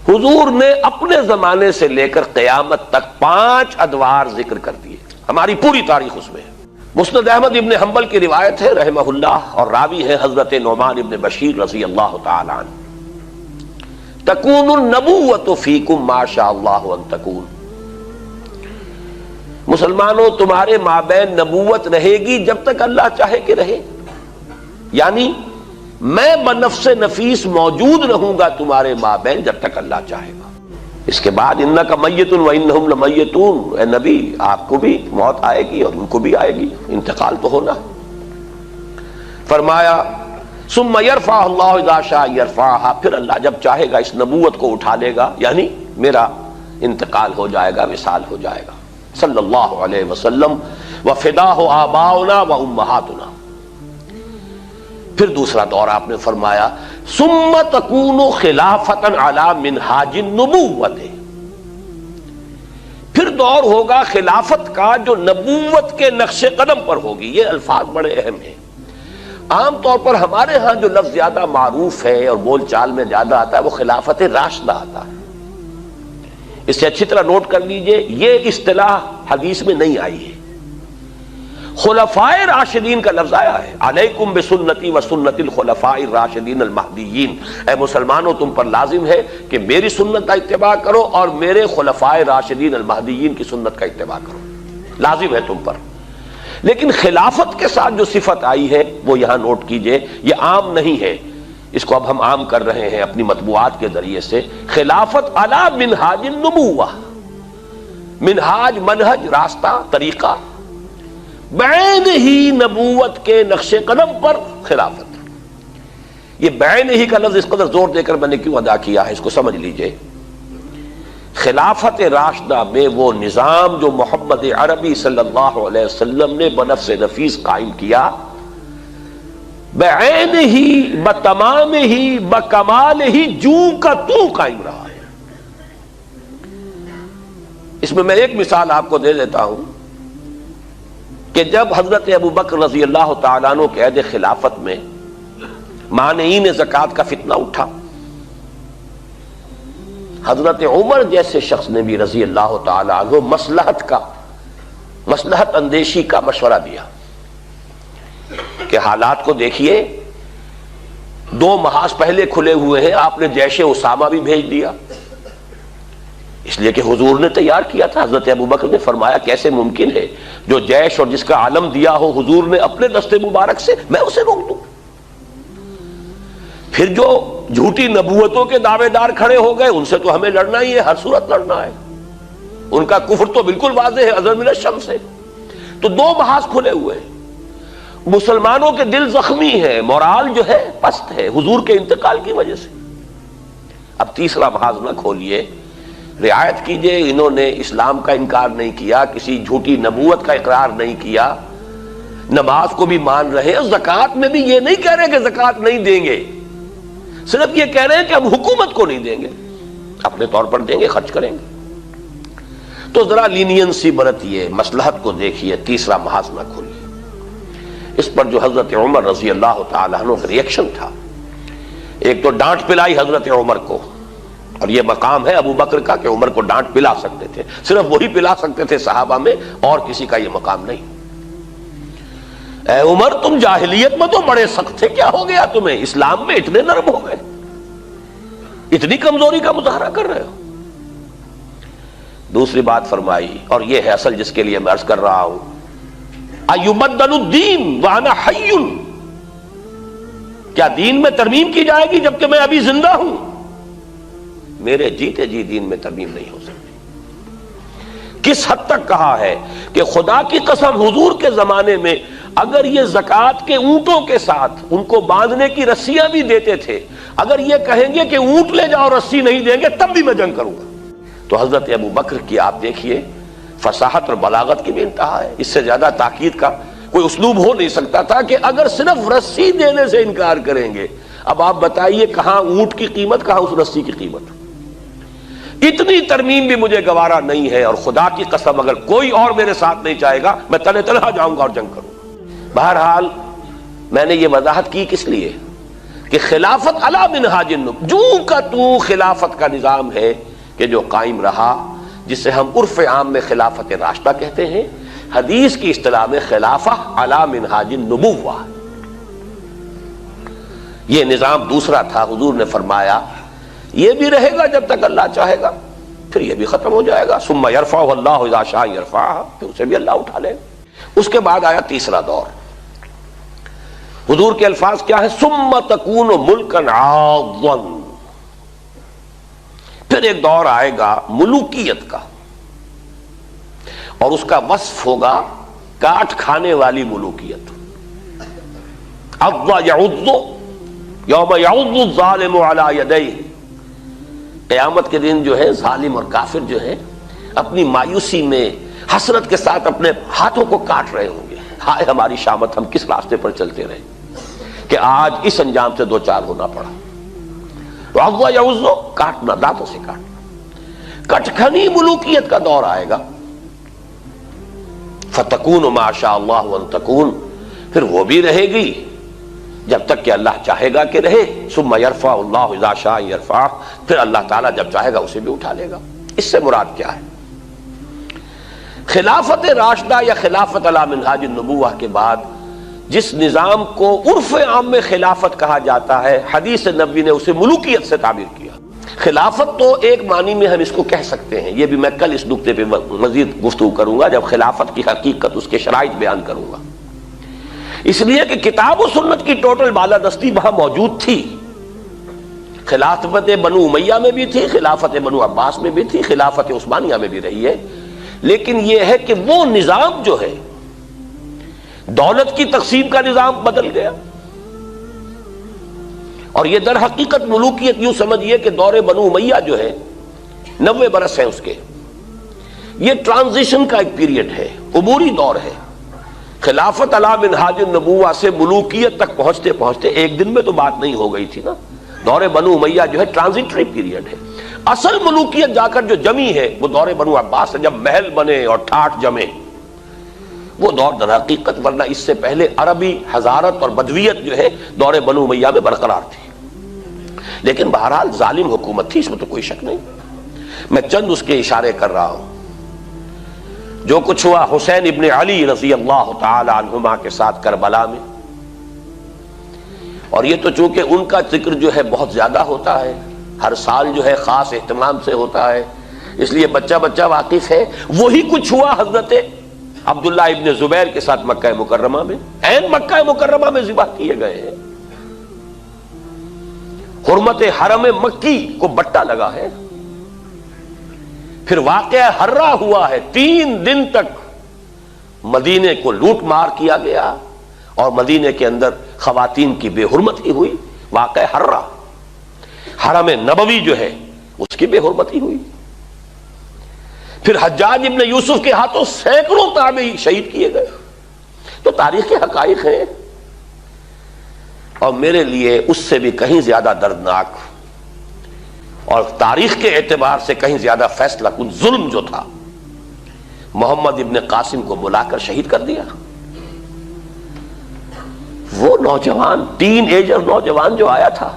حضور نے اپنے زمانے سے لے کر قیامت تک 5 ادوار ذکر کر دیے، ہماری پوری تاریخ اس میں ہے۔ مسند احمد ابن حنبل کی روایت ہے رحمہ اللہ، اور راوی ہے حضرت نعمان ابن بشیر رضی اللہ تعالی عنہ، تکون النبوۃ فیکم ما شاء اللہ ان تکون، مسلمانوں تمہارے مابین نبوت رہے گی جب تک اللہ چاہے کہ رہے، یعنی میں بنفس نفیس موجود رہوں گا تمہارے مابین جب تک اللہ چاہے گا۔ اس کے بعد انک میت وانہم لمیتون، اے نبی آپ کو بھی موت آئے گی اور ان کو بھی آئے گی، انتقال تو ہونا ہے۔ فرمایا ثم یرفع اللہ اذا شاء یرفعها، پھر اللہ جب چاہے گا اس نبوت کو اٹھا لے گا، یعنی میرا انتقال ہو جائے گا، وصال ہو جائے گا صلی اللہ علیہ وسلم، وفداہ آباؤنا و امہاتنا۔ پھر دوسرا دور آپ نے فرمایا ثم تکون خلافتا علی منہاج النبوۃ، پھر دور ہوگا خلافت کا جو نبوت کے نقش قدم پر ہوگی۔ یہ الفاظ بڑے اہم ہیں، عام طور پر ہمارے ہاں جو لفظ زیادہ معروف ہے اور بول چال میں زیادہ آتا ہے وہ خلافت راشدہ آتا ہے۔ اس سے اچھی طرح نوٹ کر لیجئے یہ اصطلاح حدیث میں نہیں آئی ہے، خلفائے راشدین کا لفظ آیا ہے، علیکم بسنتی و سنت الخلفاء الراشدین المہدیین، اے مسلمانوں تم پر لازم ہے کہ میری سنت کا اتباع کرو اور میرے خلفائے راشدین المہدیین کی سنت کا اتباع کرو، لازم ہے تم پر۔ لیکن خلافت کے ساتھ جو صفت آئی ہے وہ یہاں نوٹ کیجئے، یہ عام نہیں ہے، اس کو اب ہم عام کر رہے ہیں اپنی مطبوعات کے ذریعے سے۔ خلافت علی منہاج النبوہ، منہاج منہج راستہ طریقہ، بعین ہی نبوت کے نقش قدم پر خلافت۔ یہ بعین ہی کا لفظ اس قدر زور دے کر میں نے کیوں ادا کیا ہے اس کو سمجھ لیجئے۔ خلافت راشدہ میں وہ نظام جو محمد عربی صلی اللہ علیہ وسلم نے بنفس نفیس قائم کیا، بعین ہی بتمام ہی بکمال ہی جو کا تو قائم رہا ہے۔ اس میں ایک مثال آپ کو دے دیتا ہوں کہ جب حضرت ابو بکر رضی اللہ تعالیٰ عنہ کے عہد خلافت میں مانعین زکوٰۃ کا فتنہ اٹھا، حضرت عمر جیسے شخص نے بھی رضی اللہ تعالیٰ عنہ مصلحت اندیشی کا مشورہ دیا کہ حالات کو دیکھیے، 2 محاذ پہلے کھلے ہوئے ہیں، آپ نے جیش اسامہ بھی بھیج دیا، اس لیے کہ حضور نے تیار کیا تھا۔ حضرت ابو بکر نے فرمایا کیسے ممکن ہے جو جیش اور جس کا علم دیا ہو حضور نے اپنے دست مبارک سے، میں اسے روک دوں؟ پھر جو جھوٹی نبوتوں کے دعوے دار کھڑے ہو گئے ان سے تو ہمیں لڑنا ہی ہے، ہر صورت لڑنا ہے، ان کا کفر تو بالکل واضح ہے ازہر من الشمس سے۔ تو 2 محاذ کھلے ہوئے ہیں، مسلمانوں کے دل زخمی ہیں، مورال جو ہے پست ہے حضور کے انتقال کی وجہ سے۔ اب تیسرا محاذ نہ کھولیے، رعایت کیجئے، انہوں نے اسلام کا انکار نہیں کیا، کسی جھوٹی نبوت کا اقرار نہیں کیا، نماز کو بھی مان رہے ہیں، زکوٰۃ میں بھی یہ نہیں کہہ رہے کہ زکوٰۃ نہیں دیں گے، صرف یہ کہہ رہے ہیں کہ ہم حکومت کو نہیں دیں گے، اپنے طور پر دیں گے، خرچ کریں گے۔ تو ذرا لینینسی برتیے، مصلحت کو دیکھیے، تیسرا محاذ نہ کھولیے۔ اس پر جو حضرت عمر رضی اللہ تعالیٰ عنہ کا ریئیکشن تھا، ایک تو ڈانٹ پلائی حضرت عمر کو، اور یہ مقام ہے ابو بکر کا کہ عمر کو ڈانٹ پلا سکتے تھے، صرف وہی پلا سکتے تھے صحابہ میں، اور کسی کا یہ مقام نہیں۔ اے عمر تم جاہلیت میں تو بڑے سخت تھے، کیا ہو گیا تمہیں؟ اسلام میں اتنے نرم ہو گئے، اتنی کمزوری کا مظاہرہ کر رہے ہو۔ دوسری بات فرمائی، اور یہ ہے اصل جس کے لیے میں عرض کر رہا ہوں، ایبدل الدین وانا حی، کیا دین میں ترمیم کی جائے گی جبکہ میں ابھی زندہ ہوں؟ میرے جیتے جی دین میں ترمیم نہیں ہو سکتی۔ کس حد تک کہا ہے کہ خدا کی قسم حضور کے زمانے میں اگر یہ زکوٰۃ کے اونٹوں کے ساتھ ان کو باندھنے کی رسیاں بھی دیتے تھے، اگر یہ کہیں گے کہ اونٹ لے جاؤ رسی نہیں دیں گے تب بھی میں جنگ کروں گا۔ تو حضرت ابو بکر کی آپ دیکھیے فصاحت اور بلاغت کی بھی انتہا ہے، اس سے زیادہ تاکید کا کوئی اسلوب ہو نہیں سکتا تھا کہ اگر صرف رسی دینے سے انکار کریں گے، اب آپ بتائیے کہاں اونٹ کی قیمت، کہاں اس رسی کی قیمت؟ اتنی ترمیم بھی مجھے گوارا نہیں ہے، اور خدا کی قسم اگر کوئی اور میرے ساتھ نہیں چاہے گا میں تنہا تنہا جاؤں گا اور جنگ کروں گا۔ بہرحال میں نے یہ وضاحت کی کس لیے کہ خلافت علی منہاج النبوہ، جو کا تو خلافت کا نظام ہے کہ جو قائم رہا، جسے ہم عرف عام میں خلافت راشدہ کہتے ہیں، حدیث کی اصطلاح میں خلافہ علی منہاج النبوہ، یہ نظام دوسرا تھا۔ حضور نے فرمایا یہ بھی رہے گا جب تک اللہ چاہے گا، پھر یہ بھی ختم ہو جائے گا۔ ثم یرفع اللہ اذا شاء یرفع، پھر اسے بھی اللہ اٹھا لے گا۔ اس کے بعد آیا تیسرا دور۔ حضور کے الفاظ کیا ہے؟ ثم تکون ملکا عاضا، پھر ایک دور آئے گا ملوکیت کا، اور اس کا وصف ہوگا کاٹ کھانے والی ملوکیت۔ عض یعض یوم یعض الظالم علی یدیہ، قیامت کے دن جو ہے ظالم اور کافر جو ہے اپنی مایوسی میں حسرت کے ساتھ اپنے ہاتھوں کو کاٹ رہے ہوں گے، ہائے ہماری شامت، ہم کس راستے پر چلتے رہے کہ آج اس انجام سے دو چار ہونا پڑا۔ عض یعض، کاٹنا، دانتوں سے کاٹنا۔ کٹکھنی ملوکیت کا دور آئے گا، فتکون ما شاء اللہ ان تکون، پھر وہ بھی رہے گی جب تک کہ اللہ چاہے گا کہ رہے۔ ثم یرفع اللہ اذا شاء یرفع، پھر اللہ تعالیٰ جب چاہے گا اسے بھی اٹھا لے گا۔ اس سے مراد کیا ہے؟ خلافت راشدہ یا خلافت علی منہاج النبوہ کے بعد جس نظام کو عرف عام میں خلافت کہا جاتا ہے، حدیث نبوی نے اسے ملوکیت سے تعبیر کیا۔ خلافت تو ایک معنی میں ہم اس کو کہہ سکتے ہیں، یہ بھی میں کل اس نقطے پہ مزید گفتگو کروں گا جب خلافت کی حقیقت، اس کے شرائط بیان کروں گا، اس لیے کہ کتاب و سنت کی ٹوٹل بالادستی وہاں موجود تھی۔ خلافت بنو امیہ میں بھی تھی، خلافت بنو عباس میں بھی تھی، خلافت عثمانیہ میں بھی رہی ہے، لیکن یہ ہے کہ وہ نظام جو ہے دولت کی تقسیم کا نظام بدل گیا، اور یہ در حقیقت ملوکیت یوں سمجھیے کہ دور بنو امیہ جو ہے 90 برس ہے اس کے، یہ ٹرانزیشن کا ایک پیریڈ ہے، عبوری دور ہے۔ خلافت علی منہاج النبوہ سے ملوکیت تک پہنچتے پہنچتے ایک دن میں تو بات نہیں ہو گئی تھی نا۔ دور بنو امیہ جو ہے ٹرانزیٹری پیریڈ ہے، اصل ملوکیت جا کر جو جمی ہے وہ دور بنو عباس ہے، جب محل بنے اور ٹھاٹھ جمے، وہ دور در حقیقت، ورنہ اس سے پہلے عربی حضارت اور بدویت جو ہے دور بنو امیہ میں برقرار تھی۔ لیکن بہرحال ظالم حکومت تھی، اس میں تو کوئی شک نہیں، میں چند اس کے اشارے کر رہا ہوں۔ جو کچھ ہوا حسین ابن علی رضی اللہ تعالی عنہما کے ساتھ کربلا میں، اور یہ تو چونکہ ان کا ذکر جو ہے بہت زیادہ ہوتا ہے، ہر سال جو ہے خاص اہتمام سے ہوتا ہے، اس لیے بچہ بچہ واقف ہے۔ وہی کچھ ہوا حضرت عبداللہ ابن زبیر کے ساتھ مکہ مکرمہ میں، عین مکہ مکرمہ میں ذبح کیے گئے ہیں، حرمت حرم مکی کو بٹا لگا ہے۔ پھر واقعہ ہررا ہوا ہے، 3 دن تک مدینے کو لوٹ مار کیا گیا، اور مدینے کے اندر خواتین کی بے حرمتی ہوئی، واقعہ ہررا۔ حرم نبوی جو ہے اس کی بے حرمتی ہوئی۔ پھر حجاج ابن یوسف کے ہاتھوں سینکڑوں تابعی شہید کیے گئے۔ تو تاریخ کے حقائق ہیں، اور میرے لیے اس سے بھی کہیں زیادہ دردناک اور تاریخ کے اعتبار سے کہیں زیادہ فیصلہ کن ظلم جو تھا، محمد ابن قاسم کو بلا کر شہید کر دیا۔ وہ نوجوان، ٹین ایجر نوجوان جو آیا تھا،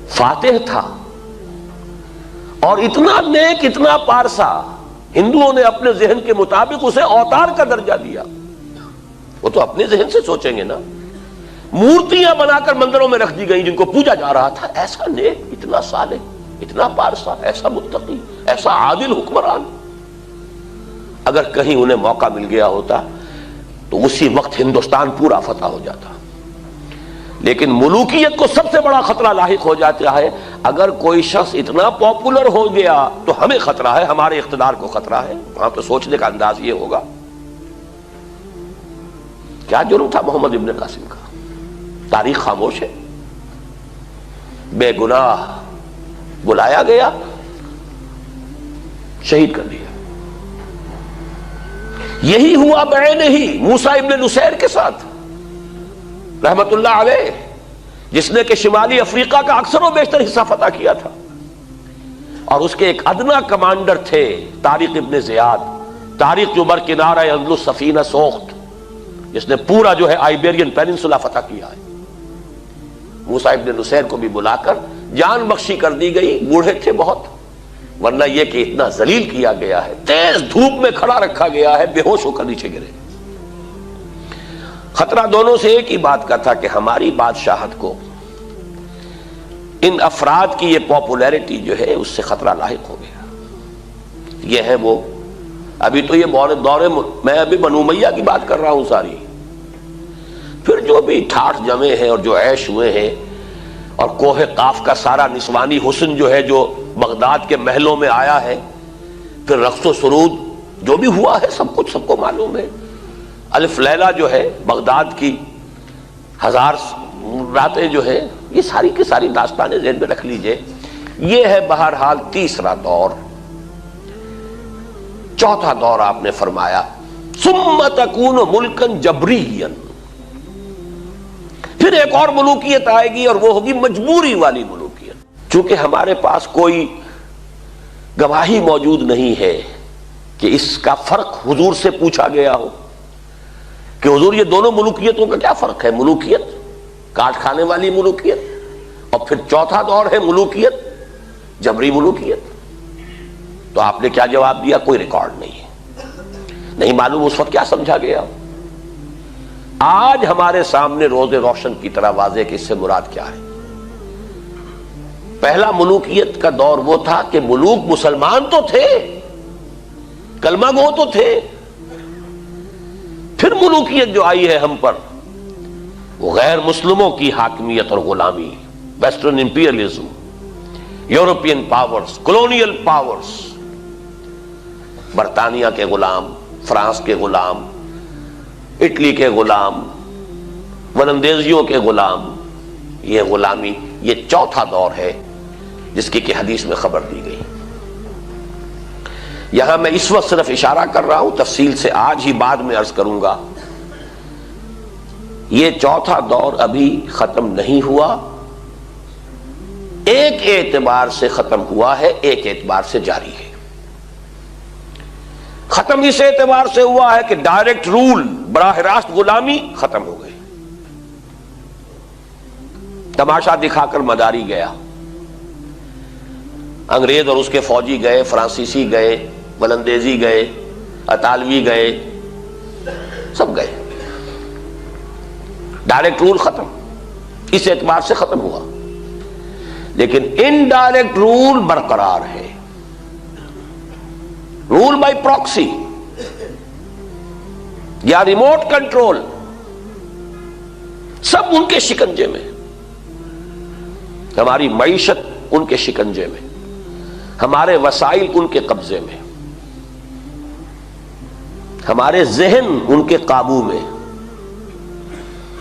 فاتح تھا، اور اتنا نیک، اتنا پارسا، ہندوؤں نے اپنے ذہن کے مطابق اسے اوتار کا درجہ دیا۔ وہ تو اپنے ذہن سے سوچیں گے نا، مورتیاں بنا کر مندروں میں رکھ دی گئیں جن کو پوجا جا رہا تھا۔ ایسا نیک، اتنا صالح، اتنا پارسا، ایسا متقی، ایسا عادل حکمران، اگر کہیں انہیں موقع مل گیا ہوتا تو اسی وقت ہندوستان پورا فتح ہو جاتا۔ لیکن ملوکیت کو سب سے بڑا خطرہ لاحق ہو جاتا ہے اگر کوئی شخص اتنا پاپولر ہو گیا تو ہمیں خطرہ ہے، ہمارے اقتدار کو خطرہ ہے۔ وہاں تو سوچنے کا انداز یہ ہوگا کیا جرم تھا محمد ابن قاسم کا؟ تاریخ خاموش ہے، بے گناہ بلایا گیا، شہید کر دیا۔ یہی ہوا بعینہ ہی موسیٰ ابن نصیر کے ساتھ رحمت اللہ علیہ، جس نے کہ شمالی افریقہ کا اکثر و بیشتر حصہ فتح کیا تھا، اور اس کے ایک ادنا کمانڈر تھے طارق ابن زیاد، طارق جو بر کنارہ اندلس سفینہ سوخت، جس نے پورا جو ہے آئیبیرین پیننسولا فتح کیا ہے۔ موسیٰ ابن نصیر کو بھی بلا کر جان بخشی کر دی گئی. بوڑھے تھے بہت، ورنہ یہ کہ اتنا ذلیل کیا گیا ہے، تیز دھوپ میں کھڑا رکھا گیا ہے، بے ہوش ہو کر نیچے گرے. خطرہ دونوں سے ایک ہی بات کا تھا کہ ہماری بادشاہت کو ان افراد کی یہ پاپولیرٹی جو ہے اس سے خطرہ لاحق ہو گیا. یہ ہے وہ، ابھی تو یہ دور میں ابھی بنو امیہ کی بات کر رہا ہوں ساری، پھر جو بھی ٹھاٹھ جمے ہیں اور جو عیش ہوئے ہیں، اور کوہ قاف کا سارا نسوانی حسن جو ہے جو بغداد کے محلوں میں آیا ہے، پھر رقص و سرود جو بھی ہوا ہے سب کچھ سب کو معلوم ہے. الف لیلہ جو ہے بغداد کی 1000 راتیں جو ہے، یہ ساری کی ساری داستانیں ذہن میں رکھ لیجئے. یہ ہے بہرحال تیسرا دور. چوتھا دور آپ نے فرمایا ثم تکون ملکا جبریا، پھر ایک اور ملوکیت آئے گی اور وہ ہوگی مجبوری والی ملوکیت. چونکہ ہمارے پاس کوئی گواہی موجود نہیں ہے کہ اس کا فرق حضور سے پوچھا گیا ہو کہ حضور یہ دونوں ملوکیتوں کا کیا فرق ہے. ملوکیت کاٹ کھانے والی ملوکیت، اور پھر چوتھا دور ہے ملوکیت جبری ملوکیت. تو آپ نے کیا جواب دیا؟ کوئی ریکارڈ نہیں ہے، نہیں معلوم اس وقت کیا سمجھا گیا. آج ہمارے سامنے روز روشن کی طرح واضح کہ اس سے مراد کیا ہے. پہلا ملوکیت کا دور وہ تھا کہ ملوک مسلمان تو تھے، کلمہ گو تو تھے. پھر ملوکیت جو آئی ہے ہم پر وہ غیر مسلموں کی حاکمیت اور غلامی، western imperialism, European powers, colonial powers, برطانیہ کے غلام، فرانس کے غلام، اٹلی کے غلام، ولندیزیوں کے غلام. یہ غلامی، یہ چوتھا دور ہے جس کی کہ حدیث میں خبر دی گئی. یہاں میں اس وقت صرف اشارہ کر رہا ہوں، تفصیل سے آج ہی بعد میں عرض کروں گا. یہ چوتھا دور ابھی ختم نہیں ہوا، ایک اعتبار سے ختم ہوا ہے، ایک اعتبار سے جاری ہے. ختم اس اعتبار سے ہوا ہے کہ ڈائریکٹ رول، براہ راست غلامی ختم ہو گئی. تماشا دکھا کر مداری گیا، انگریز اور اس کے فوجی گئے، فرانسیسی گئے، ولندیزی گئے، اطالوی گئے، سب گئے. ڈائریکٹ رول ختم، اس اعتبار سے ختم ہوا. لیکن انڈائریکٹ رول برقرار ہے، رول بائی پراکسی یا ریموٹ کنٹرول، سب ان کے شکنجے میں. ہماری معیشت ان کے شکنجے میں، ہمارے وسائل ان کے قبضے میں، ہمارے ذہن ان کے قابو میں.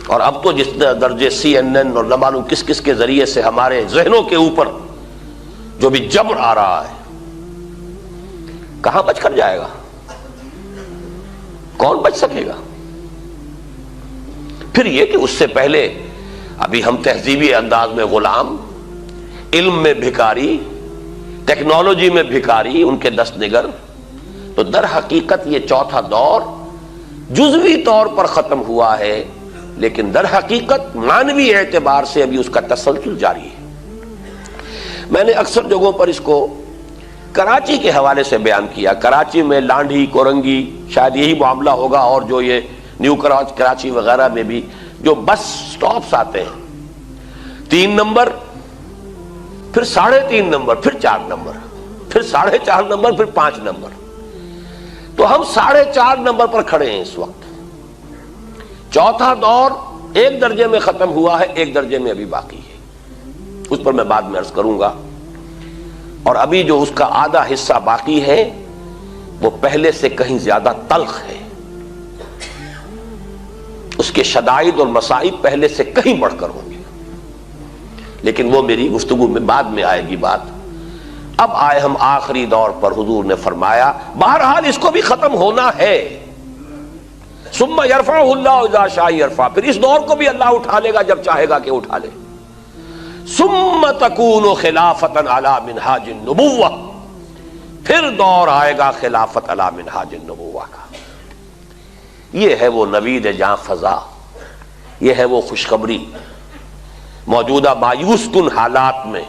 اور اب تو جس درجے CNN اور نہ معلوم کس کس کے ذریعے سے ہمارے ذہنوں کے اوپر جو بھی جبر آ رہا ہے، کہاں بچ کر جائے گا؟ کون بچ سکے گا؟ پھر یہ کہ اس سے پہلے ابھی ہم تہذیبی انداز میں غلام، علم میں بھکاری، ٹیکنالوجی میں بھکاری، ان کے دست نگر. تو در حقیقت یہ چوتھا دور جزوی طور پر ختم ہوا ہے، لیکن در حقیقت معنوی اعتبار سے ابھی اس کا تسلسل جاری ہے. میں نے اکثر جگہوں پر اس کو کراچی کے حوالے سے بیان کیا. کراچی میں لانڈھی، کورنگی، شاید یہی معاملہ ہوگا، اور جو یہ نیو کراچی وغیرہ میں بھی جو بس سٹاپس آتے ہیں، 3 نمبر، پھر 3.5 نمبر، پھر 4 نمبر، پھر 4.5 نمبر، پھر 5 نمبر. تو ہم 4.5 نمبر پر کھڑے ہیں اس وقت. چوتھا دور ایک درجے میں ختم ہوا ہے، ایک درجے میں ابھی باقی ہے، اس پر میں بعد میں عرض کروں گا. اور ابھی جو اس کا آدھا حصہ باقی ہے وہ پہلے سے کہیں زیادہ تلخ ہے، اس کے شدائد اور مصائب پہلے سے کہیں بڑھ کر ہوں گے. لیکن وہ میری گفتگو میں بعد میں آئے گی بات. اب آئے ہم آخری دور پر. حضور نے فرمایا بہرحال اس کو بھی ختم ہونا ہے. ثم یرفعہ اللہ اذا شاء یرفع، پھر اس دور کو بھی اللہ اٹھا لے گا جب چاہے گا کہ اٹھا لے. ثم تکون خلافۃ علی منہاج النبوہ، پھر دور آئے گا خلافت علی منہاج النبوہ کا. یہ ہے وہ نوید جاں فضا، یہ ہے وہ خوشخبری موجودہ مایوس کن حالات میں